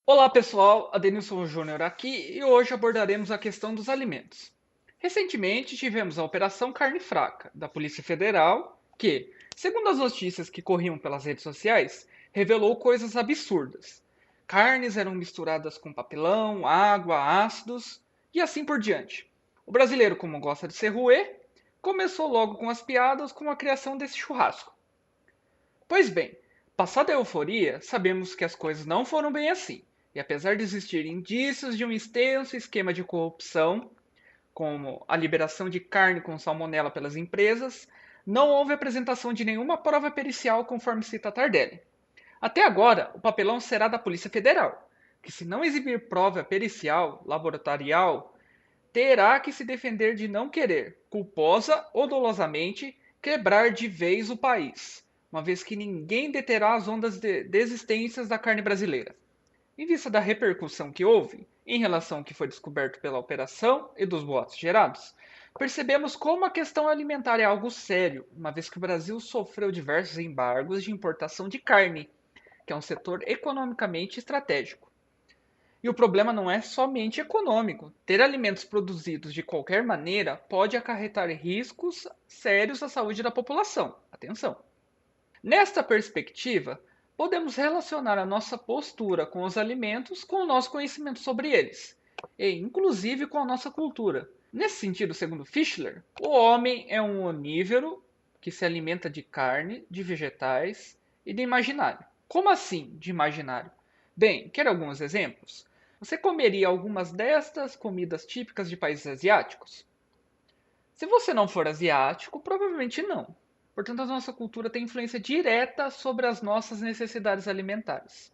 Olá pessoal, Adenilson Júnior aqui e hoje abordaremos a questão dos alimentos. Recentemente tivemos a Operação Carne Fraca da Polícia Federal, que, segundo as notícias que corriam pelas redes sociais, revelou coisas absurdas. Carnes eram misturadas com papelão, água, ácidos e assim por diante. O brasileiro, como gosta de ser ruê, começou logo com as piadas com a criação desse churrasco. Pois bem, passada a euforia, sabemos que as coisas não foram bem assim. E apesar de existirem indícios de um extenso esquema de corrupção, como a liberação de carne com salmonela pelas empresas, não houve apresentação de nenhuma prova pericial, conforme cita Tardelli. Até agora, o papelão será da Polícia Federal, que, se não exibir prova pericial, laboratorial, terá que se defender de não querer, culposa ou dolosamente, quebrar de vez o país, uma vez que ninguém deterá as ondas de desistências da carne brasileira. Em vista da repercussão que houve em relação ao que foi descoberto pela operação e dos boatos gerados, percebemos como a questão alimentar é algo sério, uma vez que o Brasil sofreu diversos embargos de importação de carne, que é um setor economicamente estratégico. E o problema não é somente econômico. Ter alimentos produzidos de qualquer maneira pode acarretar riscos sérios à saúde da população. Atenção! Nesta perspectiva, podemos relacionar a nossa postura com os alimentos com o nosso conhecimento sobre eles, e inclusive com a nossa cultura. Nesse sentido, segundo Fischler, o homem é um onívoro que se alimenta de carne, de vegetais e de imaginário. Como assim de imaginário? Bem, quer alguns exemplos? Você comeria algumas destas comidas típicas de países asiáticos? Se você não for asiático, provavelmente não. Portanto, a nossa cultura tem influência direta sobre as nossas necessidades alimentares.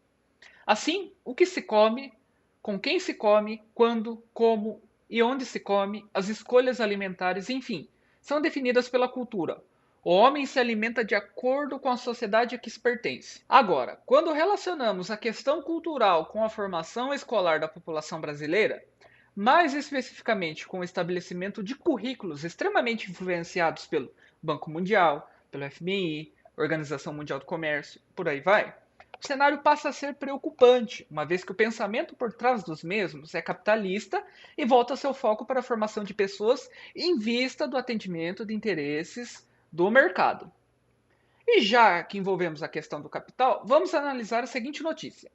Assim, o que se come, com quem se come, quando, como e onde se come, as escolhas alimentares, enfim, são definidas pela cultura. O homem se alimenta de acordo com a sociedade a que se pertence. Agora, quando relacionamos a questão cultural com a formação escolar da população brasileira, mais especificamente com o estabelecimento de currículos extremamente influenciados pelo Banco Mundial, pelo FMI, Organização Mundial do Comércio, por aí vai, o cenário passa a ser preocupante, uma vez que o pensamento por trás dos mesmos é capitalista e volta seu foco para a formação de pessoas em vista do atendimento de interesses do mercado. E já que envolvemos a questão do capital, vamos analisar a seguinte notícia.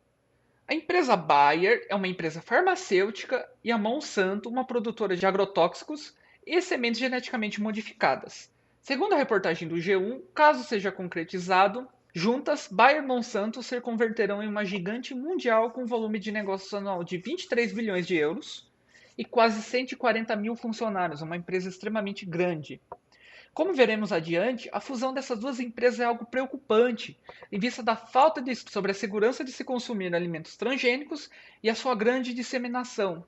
A empresa Bayer é uma empresa farmacêutica e a Monsanto uma produtora de agrotóxicos e sementes geneticamente modificadas. Segundo a reportagem do G1, caso seja concretizado, juntas, Bayer e Monsanto se converterão em uma gigante mundial com volume de negócios anual de 23 bilhões de euros e quase 140 mil funcionários, uma empresa extremamente grande. Como veremos adiante, a fusão dessas duas empresas é algo preocupante, em vista da falta de estudo sobre a segurança de se consumir alimentos transgênicos e a sua grande disseminação,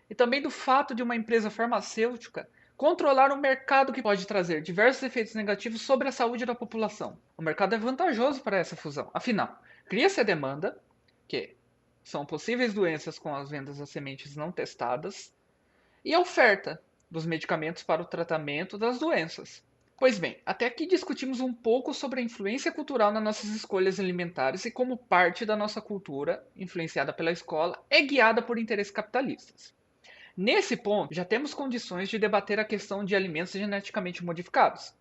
e também do fato de uma empresa farmacêutica controlar um mercado que pode trazer diversos efeitos negativos sobre a saúde da população. O mercado é vantajoso para essa fusão, afinal, cria-se a demanda, que são possíveis doenças com as vendas das sementes não testadas, e a oferta dos medicamentos para o tratamento das doenças. Pois bem, até aqui discutimos um pouco sobre a influência cultural nas nossas escolhas alimentares e como parte da nossa cultura, influenciada pela escola, é guiada por interesses capitalistas. Nesse ponto, já temos condições de debater a questão de alimentos geneticamente modificados.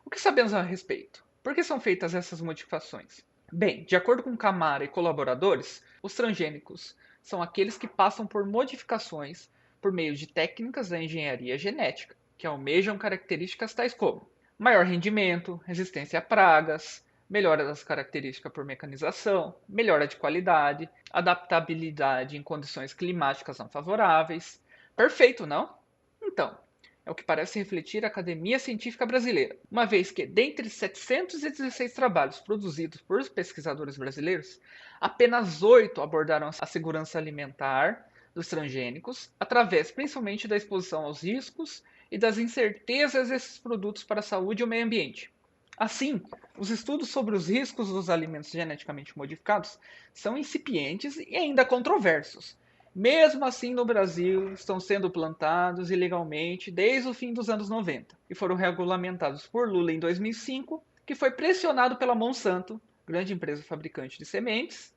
O que sabemos a respeito? Por que são feitas essas modificações? Bem, de acordo com Camara e colaboradores, os transgênicos são aqueles que passam por modificações por meio de técnicas da engenharia genética, que almejam características tais como maior rendimento, resistência a pragas, melhora das características por mecanização, melhora de qualidade, adaptabilidade em condições climáticas não favoráveis. Perfeito, não? Então, é o que parece refletir a Academia Científica Brasileira, uma vez que, dentre 716 trabalhos produzidos por pesquisadores brasileiros, apenas 8 abordaram a segurança alimentar dos transgênicos, através principalmente da exposição aos riscos e das incertezas desses produtos para a saúde e o meio ambiente. Assim, os estudos sobre os riscos dos alimentos geneticamente modificados são incipientes e ainda controversos. Mesmo assim, no Brasil, estão sendo plantados ilegalmente desde o fim dos anos 90 e foram regulamentados por Lula em 2005, que foi pressionado pela Monsanto, grande empresa fabricante de sementes,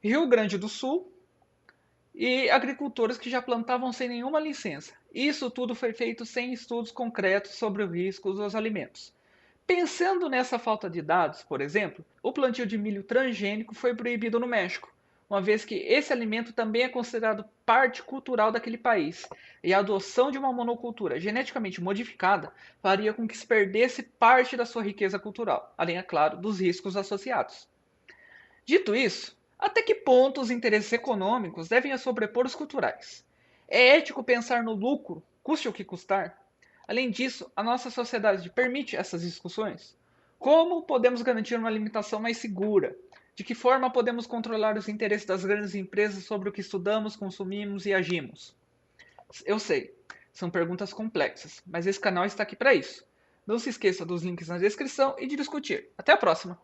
Rio Grande do Sul e agricultores que já plantavam sem nenhuma licença. Isso tudo foi feito sem estudos concretos sobre os riscos dos alimentos. Pensando nessa falta de dados, por exemplo, o plantio de milho transgênico foi proibido no México, uma vez que esse alimento também é considerado parte cultural daquele país, e a adoção de uma monocultura geneticamente modificada faria com que se perdesse parte da sua riqueza cultural, além, é claro, dos riscos associados. Dito isso, até que ponto os interesses econômicos devem sobrepor os culturais? É ético pensar no lucro, custe o que custar? Além disso, a nossa sociedade permite essas discussões? Como podemos garantir uma alimentação mais segura? De que forma podemos controlar os interesses das grandes empresas sobre o que estudamos, consumimos e agimos? Eu sei, são perguntas complexas, mas esse canal está aqui para isso. Não se esqueça dos links na descrição e de discutir. Até a próxima!